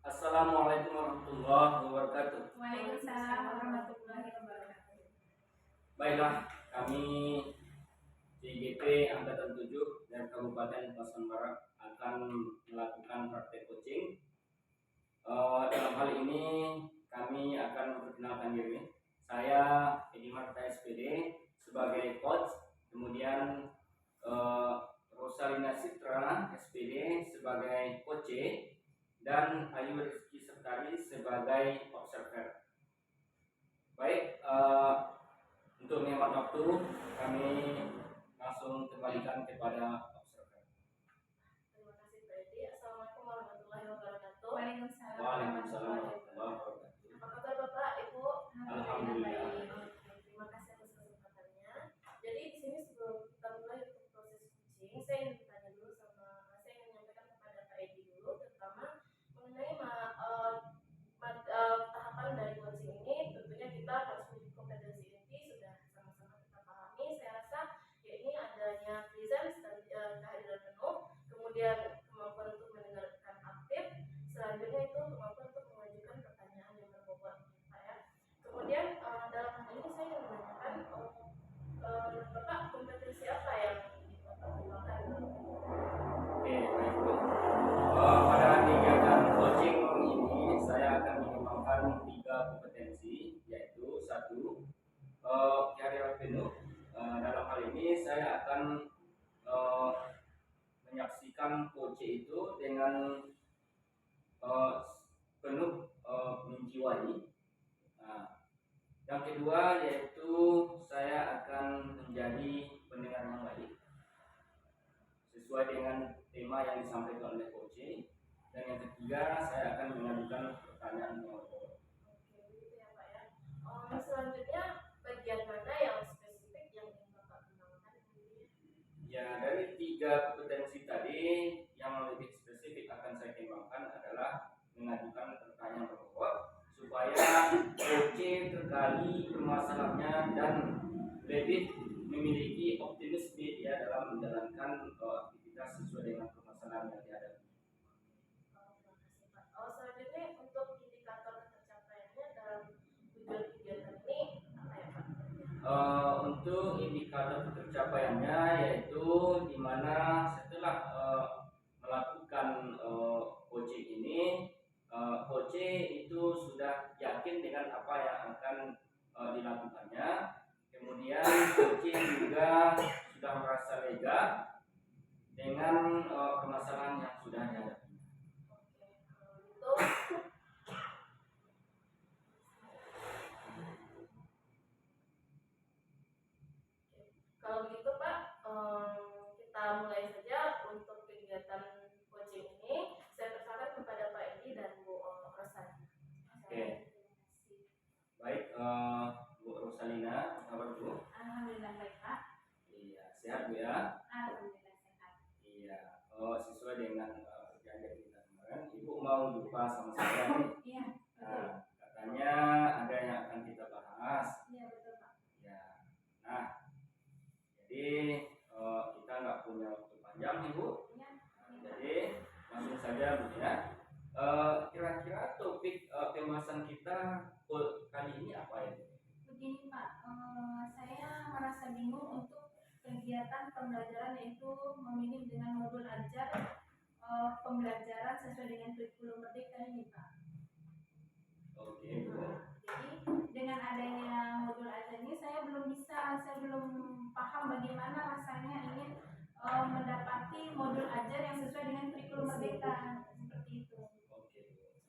Assalamualaikum warahmatullahi wabarakatuh. Waalaikumsalam warahmatullahi wabarakatuh. Baiklah, kami CGP Angkatan 7 dan Kabupaten Pasaman Barat akan melakukan praktek coaching. Dalam hal ini kami akan memperkenalkan diri. Saya Edi Marta SPD sebagai coach, kemudian Rosalina Citra SPD sebagai coach dan Ayu Rizky Sertari sebagai observer. Baik, untuk menghemat waktu kami langsung kembalikan kepada observer. Terima kasih Pak Edi. Assalamualaikum warahmatullahi wabarakatuh. Waalaikumsalam warahmatullahi wabarakatuh. Apa kabar Bapak, Ibu? Alhamdulillah. Baik. Terima kasih atas kesempatannya. Jadi di sini sebelum kita mulai untuk proses coaching, saya ingin bertanya dulu saya ingin menyampaikan kepada Pak Edi dulu, terutama mengenai tahapan dari coaching ini. Tentunya kita harus memiliki kompetensi inti, sudah sama-sama kita pahami. Saya rasa ya ini adanya presence dan kehadiran penuh, kemudian kemampuan untuk mendengarkan aktif, selanjutnya itu kemampuan untuk mengajukan pertanyaan yang berbobot, Pak ya. Kemudian dalam hal ini saya ingin menanyakan Bapak kompetensi apa yang Bapak kembangkan? Oke, baik Bu. Pada kegiatan coaching ini saya akan mengembangkan 3 kompetensi, yaitu 1, career penuh. Dalam hal ini saya akan menyaksikan coach itu dengan penuh menjiwai. Yang kedua yaitu saya akan menjadi pendengar yang baik sesuai dengan tema yang disampaikan oleh coach. Dan yang ketiga saya akan mengajukan pertanyaan yang berbobot. Oke, begitu ya Pak ya. Selanjutnya bagian mana yang spesifik yang ingin Bapak kembangkan? Ya, dari 3 kompetensi tadi yang lebih spesifik akan saya kembangkan adalah mengajukan pertanyaan berbobot supaya coach tergali permasalahannya dan lebih memiliki optimisme dia dalam menjalankan aktivitas sesuai dengan permasalahan yang dihadapi. Terima kasih Pak. Selanjutnya untuk indikator tercapaiannya dalam tujuan kegiatan ini apa ya Pak? Untuk indikator tercapaiannya yaitu di mana setelah melakukan coaching ini, coach itu sudah yakin dengan apa yang akan dilakukannya. Kemudian coach juga sudah merasa lega dengan permasalahan yang sudah dihadapi. Kalau begitu Pak, kita mulai saja untuk kegiatan coaching ini. Saya persilakan kepada Pak Edi dan Bu Rosalina. Oke. Baik, Bu Rosalina, apa kabar Bu? Alhamdulillah baik Pak. Iya, sehat Bu ya? Alhamdulillah sehat. Iya, sesuai dengan perjanjian kita kemarin, Ibu mau jumpa sama saya nih. Iya, betul. Katanya ada yang akan kita bahas. Iya, betul Pak. Ya, nah, jadi kita nggak punya waktu panjang nih Bu. Iya. Jadi langsung saja Bu ya. Kira-kira topik pembahasan kita kali ini apa ya? Begini Pak, saya merasa bingung untuk kegiatan pembelajaran, yaitu memilih dengan modul ajar pembelajaran sesuai dengan kurikulum merdeka ini Pak. Oke Bu. Jadi dengan adanya modul ajar ini saya belum paham bagaimana rasanya ingin mendapati modul ajar yang sesuai dengan kurikulum merdeka, seperti itu. Oke Bu.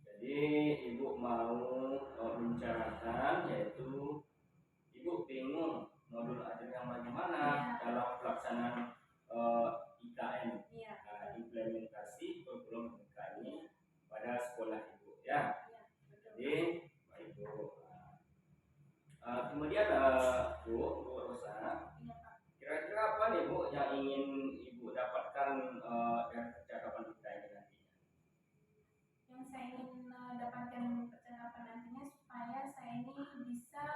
Jadi Ibu mau membicarakan yaitu Ibu bingung modul ajar yang bagaimana dalam pelaksanaan IKN, implementasi kurikulum merdeka ini pada sekolah Ibu ya. Jadi baik Bu. Kemudian Bu Rosa, kira-kira apa nih Bu yang ingin Ibu dapatkan dari percakapan kita ini nantinya? Yang saya ingin dapatkan percakapan nantinya supaya saya ini bisa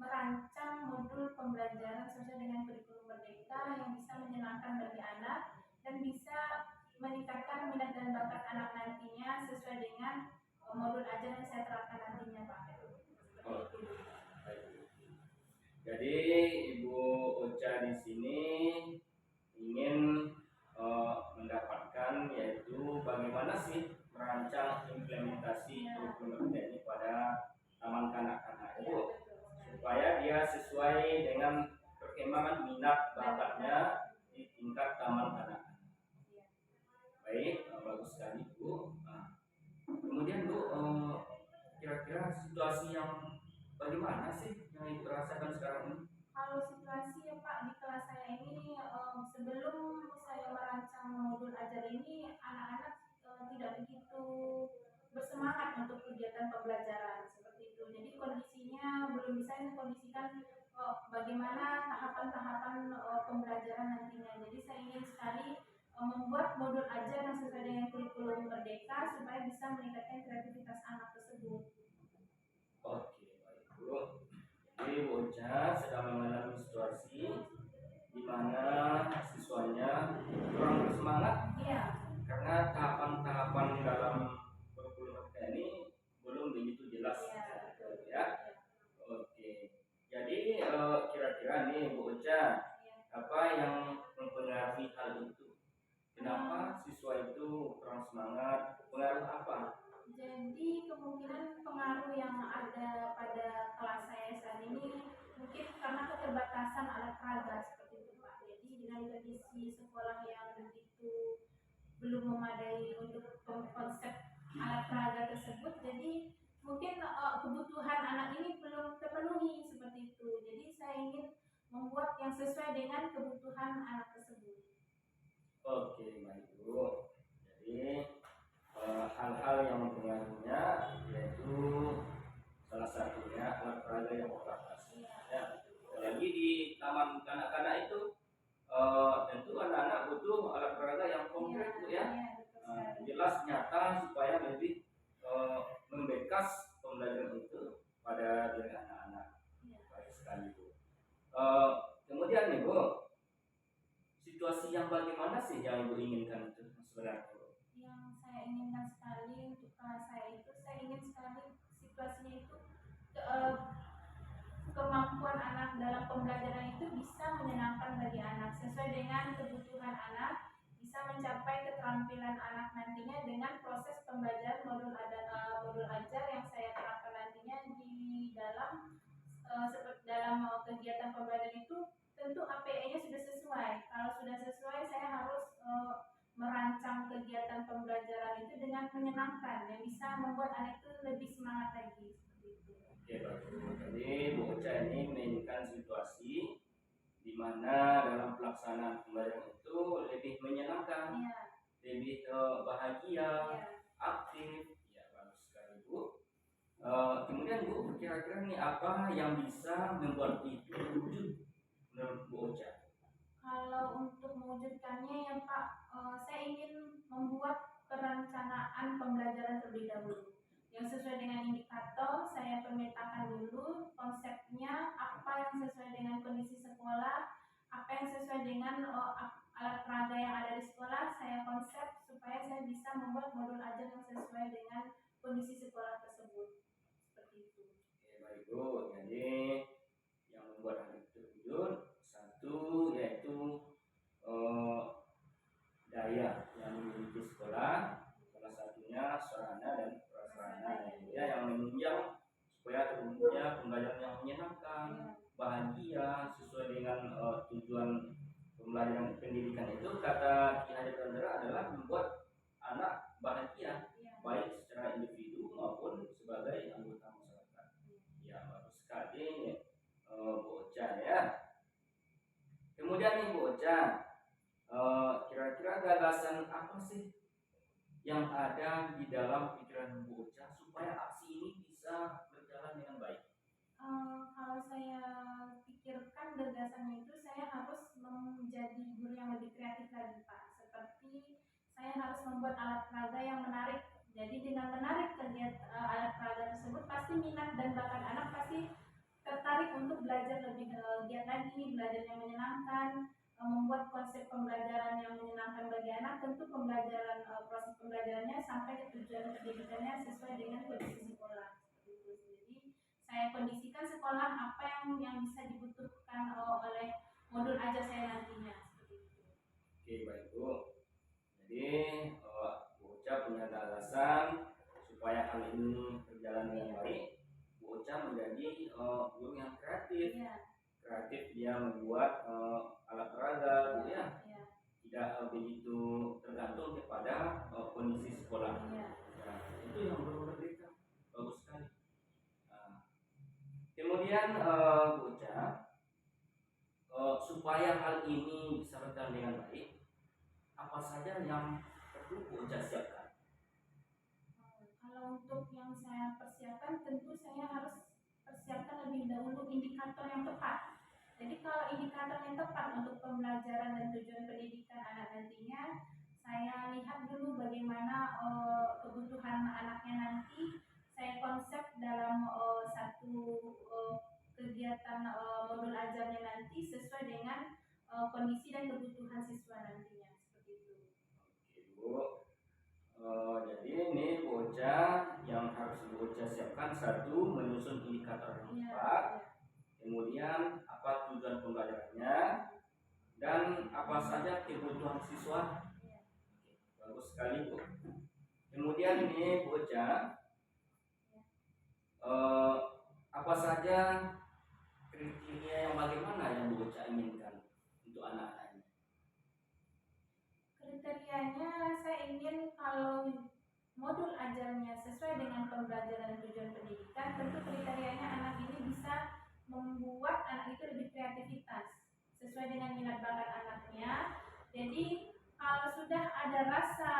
merancang modul pembelajaran sesuai dengan kurikulum merdeka yang bisa menyenangkan bagi anak dan bisa meningkatkan minat dan bakat anak nantinya sesuai dengan modul ajar yang saya terapkan nantinya Pak. Oh, baik. Jadi Ibu Ocha di sini ingin mendapatkan yaitu bagaimana sih merancang implementasi kurikulum ini pada taman kanak-kanak itu supaya dia sesuai dengan perkembangan minat bakatnya di tingkat taman kanak-kanak. Baik, bagus sekali Bu. Nah, kemudian Bu, kira-kira situasi yang bagaimana sih yang Ibu rasakan sekarang ini? Kalau situasi ya Pak di kelas saya ini sebelum saya merancang modul ajar ini anak-anak tidak begitu bersemangat untuk kegiatan pembelajaran seperti itu. Jadi kondisinya belum bisa saya kondisikan bagaimana tahapan-tahapan pembelajaran nantinya. Jadi saya ingin sekali membuat modul ajar yang sesuai dengan kurikulum Merdeka supaya bisa meningkatkan kreativitas anak tersebut. Oke, baik Bu. Jadi Bu Ocha sedang mengalami situasi di mana siswanya kurang bersemangat Iya. karena tahapan-tahapan dalam kurikulum ini belum begitu jelas. Ya. Oke. Jadi kira-kira nih Bu Ocha, apa yang mempengaruhi hal itu? Kenapa siswa itu kurang semangat? Pengaruh apa? Jadi kemungkinan pengaruh yang ada pada kelas saya saat ini mungkin karena keterbatasan alat peraga seperti itu Pak. Jadi dengan kondisi sekolah yang begitu belum memadai untuk konsep alat peraga tersebut, jadi mungkin kebutuhan anak ini belum terpenuhi seperti itu. Jadi saya ingin membuat yang sesuai dengan kebutuhan anak tersebut. Oke, baik Bu. Jadi hal-hal yang mempengaruhinya yaitu salah satunya alat peraga yang terbatas. Ya, apalagi di taman kanak-kanak itu tentu anak-anak butuh alat peraga yang konkret Bu ya. Jelas nyata supaya lebih membekas pembelajaran itu pada diri anak-anak. Baik sekali Bu. Kemudian nih Bu, situasi yang bagaimana sih yang Ibu inginkan itu sebenarnya? Yang saya inginkan sekali untuk kelas saya itu, saya ingin sekali situasinya itu kemampuan anak dalam pembelajaran itu bisa menyenangkan bagi anak sesuai dengan kebutuhan anak, bisa mencapai keterampilan anak nantinya dengan proses pembelajaran modul ajar yang saya terapkan nantinya di dalam dalam kegiatan pembelajaran itu. Tentu APE-nya sudah sesuai. Kalau sudah sesuai, saya harus merancang kegiatan pembelajaran itu dengan menyenangkan yang bisa membuat anak itu lebih semangat lagi. Oke, bagus. Jadi Bu Ocha ini menginginkan situasi di mana dalam pelaksanaan pembelajaran itu lebih menyenangkan, lebih bahagia, aktif. Ya, bagus sekali Bu. Kemudian Bu, kira-kira nih apa yang bisa membuat itu terwujud menurut Bu Ocha? Kalau untuk mewujudkannya ya Pak, saya ingin membuat perencanaan pembelajaran terlebih dahulu yang sesuai dengan indikator. Saya pemetakan dulu konsepnya, apa yang sesuai dengan kondisi sekolah, apa yang sesuai dengan alat peraga yang ada di sekolah. Saya konsep supaya saya bisa membuat modul ajar yang sesuai dengan kondisi sekolah tersebut. Seperti itu. Oke, baik Bu. Jadi yang membuat hal itu terwujud satu yaitu daya yang dimiliki sekolah, salah satunya sarana dan prasarana ya, yang menunjang supaya terwujudnya pembelajaran yang menyenangkan, bahagia sesuai dengan tujuan pembelajaran pendidikan itu. Kata Ki Hajar Chandra adalah membuat anak bahagia baik secara individu maupun sebagai anggota masyarakat. Ya, bagus sekali Bu Ocha ya. Kemudian nih Bu Ocha, kira-kira gagasan apa sih yang ada di dalam pikiran Bu Ocha supaya aksi ini bisa berjalan dengan baik? Kalau saya pikirkan gagasannya itu, saya harus menjadi guru yang lebih kreatif lagi Pak. Seperti saya harus membuat alat peraga yang menarik. Jadi dengan menarik kegiatan alat peraga tersebut, pasti minat dan bakat anak pasti tertarik untuk belajar lebih giat lagi, belajar yang menyenangkan, membuat konsep pembelajaran yang menyenangkan bagi anak. Tentu pembelajaran proses pembelajarannya sampai ke tujuan pendidikannya sesuai dengan kondisi sekolah. Jadi saya kondisikan sekolah apa yang bisa dibutuhkan oleh modul ajar saya nantinya seperti itu. Oke, baik Bu. Jadi Bu Ocha punya alasan supaya hal ini berjalan dengan baik. Bu Ocha menjadi guru yang kreatif. Iya. Kreatif dia membuat alat peraga, Bu ya. Iya. Tidak begitu tergantung kepada kondisi sekolah. Iya. Nah, itu yang berbeda. Bagus sekali. Nah, kemudian Bu Ocha, supaya hal ini bisa berjalan dengan baik, apa saja yang perlu Bu Ocha siapkan? Kalau untuk yang saya persiapkan, tentu saya harus persiapkan lebih dahulu indikator yang tepat. Jadi kalau indikator yang tepat untuk pembelajaran dan tujuan pendidikan anak nantinya, saya lihat dulu bagaimana kebutuhan anaknya nanti. Saya konsep dalam satu kegiatan modul ajarnya nanti sesuai dengan kondisi dan kebutuhan siswa nantinya seperti itu. Oke Bu. Jadi ini Bu Ocha yang harus Bu Ocha siapkan, satu, menyusun indikator yang tepat. Kemudian apa tujuan pembelajarannya dan apa saja kebutuhan siswa. Bagus sekali Bu. Kemudian ini Bu Ocha, apa saja kriteria yang bagaimana yang Bu Ocha inginkan untuk anak-anaknya? Kriterianya saya ingin kalau modul ajarnya sesuai dengan pembelajaran dan tujuan pendidikan, tentu kriterianya anak ini bisa membuat anak itu lebih kreativitas sesuai dengan minat bakat anaknya. Jadi kalau sudah ada rasa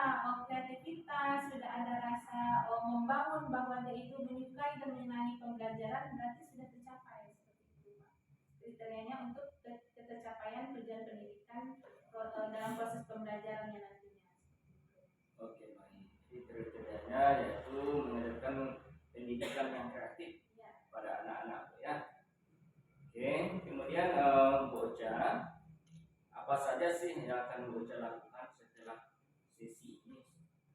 kreativitas, sudah ada rasa membangun bahwa dia itu menyukai dan menyenangi pembelajaran, berarti sudah tercapai seperti itu Pak. Kriterianya untuk tercapaian tujuan pendidikan dalam proses pembelajarannya nantinya. Oke, baik. Jadi kriterianya yaitu mengajarkan pendidikan yang kreatif pada anak-anak ya. Oke, kemudian Bu Ocha, apa saja sih yang akan Bu Ocha lakukan setelah sesi ini?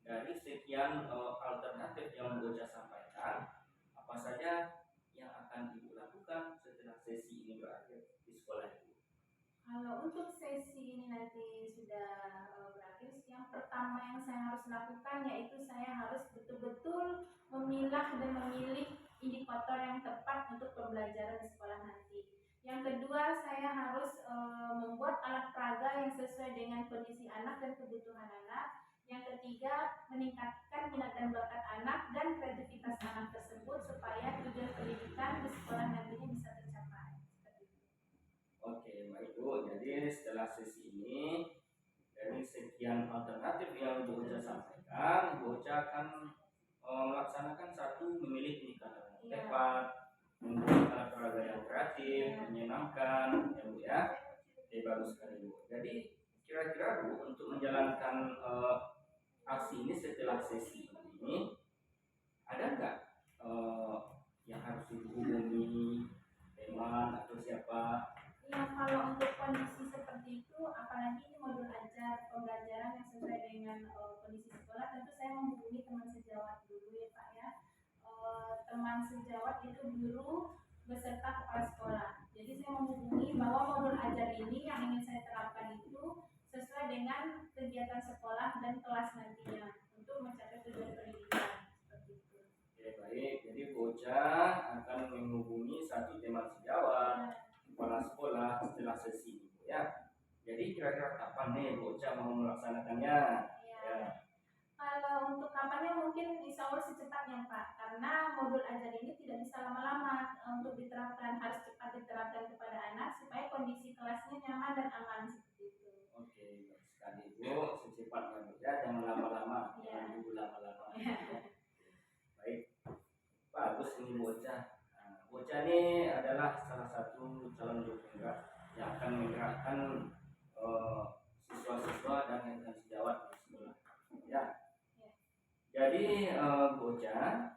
Dari sekian alternatif yang Bu Ocha sampaikan, apa saja yang akan Ibu lakukan setelah sesi ini berakhir di sekolah Ibu? Kalau untuk sesi ini nanti sudah berakhir, yang pertama yang saya harus lakukan yaitu saya harus betul-betul memilah dan memilih indikator yang tepat untuk pembelajaran di sekolah nanti. Yang kedua, saya harus membuat alat peraga yang sesuai dengan kondisi anak dan kebutuhan anak. Yang ketiga, meningkatkan minat dan bakat anak dan kreativitas anak tersebut supaya tujuan pendidikan di sekolah nantinya bisa tercapai. Oke, baik Bu. Jadi setelah sesi ini, dari sekian alternatif yang Bu Ocha sampaikan, Bu Ocha akan melaksanakan satu, memilih indikator yang tepat, membuat alat peraga yang kreatif, menyenangkan, ya Bu ya. Oke, bagus sekali Bu. Jadi kira-kira Bu, untuk menjalankan aksi ini setelah sesi ini, ada nggak yang harus dihubungi teman atau siapa? Ya, kalau untuk kondisi seperti itu, apalagi ini modul ajar pembelajaran yang sesuai dengan kondisi sekolah, tentu saya menghubungi teman sejawat dulu ya Pak ya. Teman sejawat itu guru beserta kepala sekolah. Jadi saya menghubungi bahwa modul ajar ini yang ingin saya terapkan itu sesuai dengan kegiatan sekolah dan kelas nantinya untuk mencapai tujuan pendidikan seperti itu. Oke, baik. Jadi Bu Ocha akan menghubungi satu teman sejawat, kepala sekolah setelah sesi ini ya. Jadi kira-kira kapan nih Bu Ocha mau melaksanakannya? Ya. Kalau untuk kapannya mungkin insya Allah secepatnya Pak, karena modul ajar ini tidak bisa lama-lama untuk diterapkan, harus cepat diterapkan kepada anak supaya kondisi kelasnya nyaman dan aman seperti itu. Oke, baik sekali Bu, secepatnya Bu ya, jangan lama-lama, jangan tunggu lama-lama. Baik, bagus ini Bu Ocha. Bu Ocha ini adalah salah satu calon guru penggerak yang akan menggerakkan siswa-siswa dan rekan sejawat di sekolah. Ya. Jadi Bu Ocha,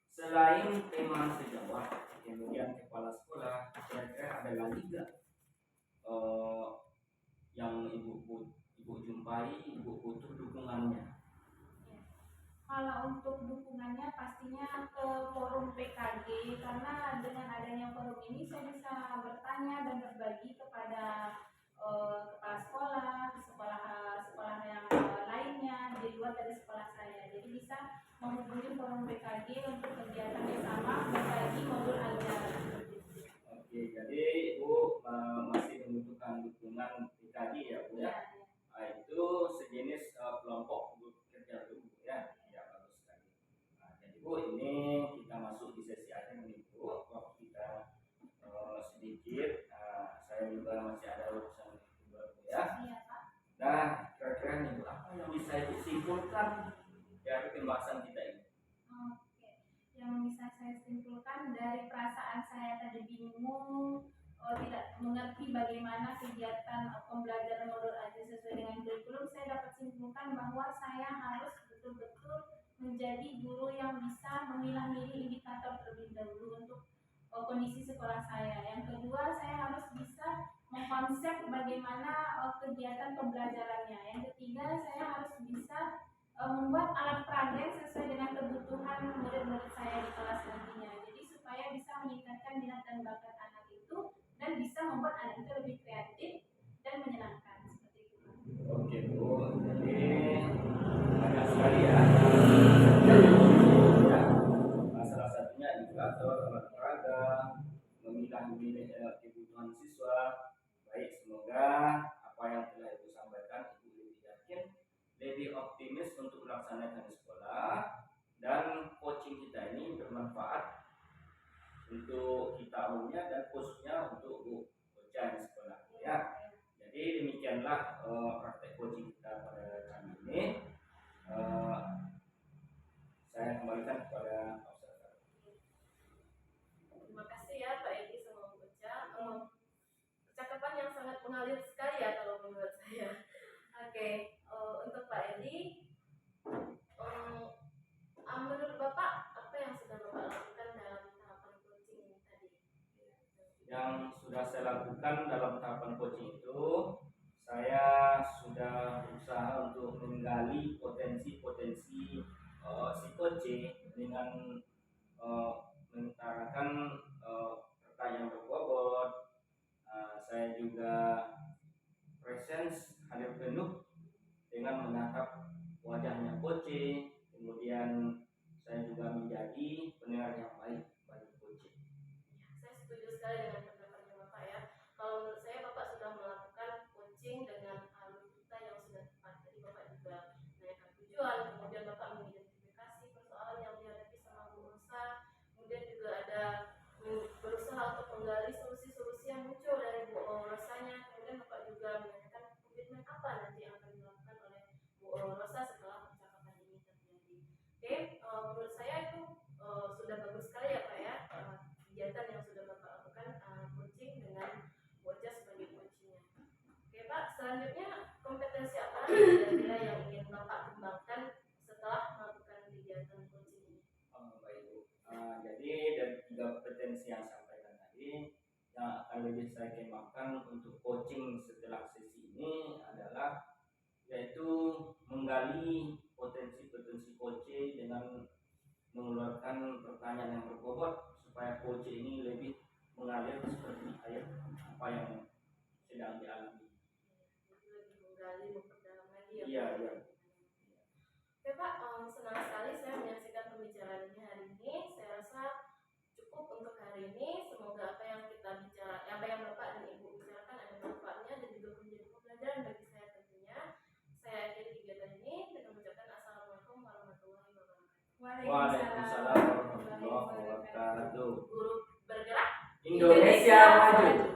selain teman sejawat, kemudian kepala sekolah, kira-kira ada lagi nggak yang ibu jumpai, ibu butuh dukungannya Kalau untuk dukungannya pastinya ke forum PKG, karena dengan adanya forum ini saya bisa bertanya dan berbagi kepada kepala sekolah, sekolah yang lainnya di luar dari sekolah saya. Jadi bisa menghubungi forum PKG untuk kegiatan bersama berbagi modul ajar. Oke, jadi Ibu masih membutuhkan dukungan PKG ya Bu ya? Itu sejenis kelompok kerja Bu ya? Ya, bagus sekali. Nah, jadi Bu, ini kita masuk di sesi akhir nih Bu. Waktu kita sedikit, saya juga masih ada urusan juga Bu ya. Iya, Pak. Nah, kira-kira nih Bu, apa yang bisa Ibu simpulkan dari pembahasan kita ini? Oke, yang bisa saya simpulkan dari perasaan saya tadi bingung, tidak mengerti bagaimana kegiatan pembelajaran modul ajar sesuai dengan kurikulum, saya dapat simpulkan bahwa saya harus betul-betul menjadi guru yang bisa memilah-milih indikator terlebih dahulu untuk kondisi sekolah saya. Yang kedua, saya harus bisa mengkonsep bagaimana kegiatan pembelajarannya. Yang ketiga, saya harus bisa membuat alat peraga yang sesuai dengan kebutuhan murid-murid saya di kelas nantinya. Jadi supaya bisa meningkatkan minat dan bakat anak itu dan bisa membuat anak itu lebih kreatif dan menyenangkan seperti itu. Oke Bu, jadi banyak sekali ya. Salah satunya indikator alat peraga, memilah-milih kebutuhan siswa. Baik, semoga apa yang telah Ibu sampaikan Ibu lebih yakin, lebih optimis untuk melaksanakan sekolah, dan coaching kita ini bermanfaat untuk kita umumnya dan khususnya untuk bocah di sekolah ya. Jadi demikianlah praktek coaching kita pada kali ini. Saya kembalikan kepada Pak Ustaz. Terima kasih ya Pak Edi sama Bu Ocha. Percakapan yang sangat mengalir sekali ya kalau menurut saya. Oke, untuk Pak Edi, menurut Bapak apa yang sudah Bapak lakukan dalam tahapan coaching ini tadi? Yang sudah saya lakukan dalam tahapan coaching itu, saya sudah berusaha untuk menggali potensi-potensi si coach dengan mengutarakan pertanyaan berbobot. Saya juga presence hadir penuh dengan menatap wajahnya coach. Kemudian saya juga menjadi pendengar yang baik bagi coach. Saya setuju sekali dengan pendapatnya Bapak ya. Kalau menurut saya Bapak sudah melakukan coaching dengan alutsista yang sudah tepat. Jadi Bapak juga menanyakan tujuan, kemudian Bapak mengidentifikasi persoalan yang dihadapi sama Bu Rosa, kemudian juga ada berusaha untuk menggali solusi-solusi yang muncul dari Bu Rosanya, kemudian Bapak juga menanyakan komitmen apa nanti yang akan dilakukan oleh Bu Rosa setelah percakapan ini terjadi. Oke, menurut saya itu sudah bagus sekali ya Pak ya, kegiatan yang sudah Bapak lakukan coaching dengan bocah sebagai coachnya. Oke Pak, selanjutnya kompetensi apa lagi kira-kira yang ingin Bapak kembangkan setelah melakukan kegiatan coaching ini? Baik Bu. Jadi dari 3 kompetensi yang saya sampaikan tadi, yang akan lebih saya kembangkan untuk coaching setelah sesi ini adalah yaitu menggali potensi-potensi coach dengan mengeluarkan pertanyaan yang berbobot supaya coach ini lebih mengalir seperti air apa yang sedang dialami. Jadi lebih menggali, memperdalam lagi ya. Iya, Pak? iya. Oke Pak, senang sekali saya menyaksikan pembicaraan ini hari ini. Saya rasa cukup untuk hari ini. Semoga apa yang kita bicara, apa yang Bapak dan Ibu bicarakan ada manfaatnya dan juga menjadi pembelajaran bagi saya tentunya. Saya akhiri kegiatan ini dengan mengucapkan Assalamualaikum warahmatullahi wabarakatuh. Waalaikumsalam warahmatullahi wabarakatuh. Guru bergerak Indonesia maju.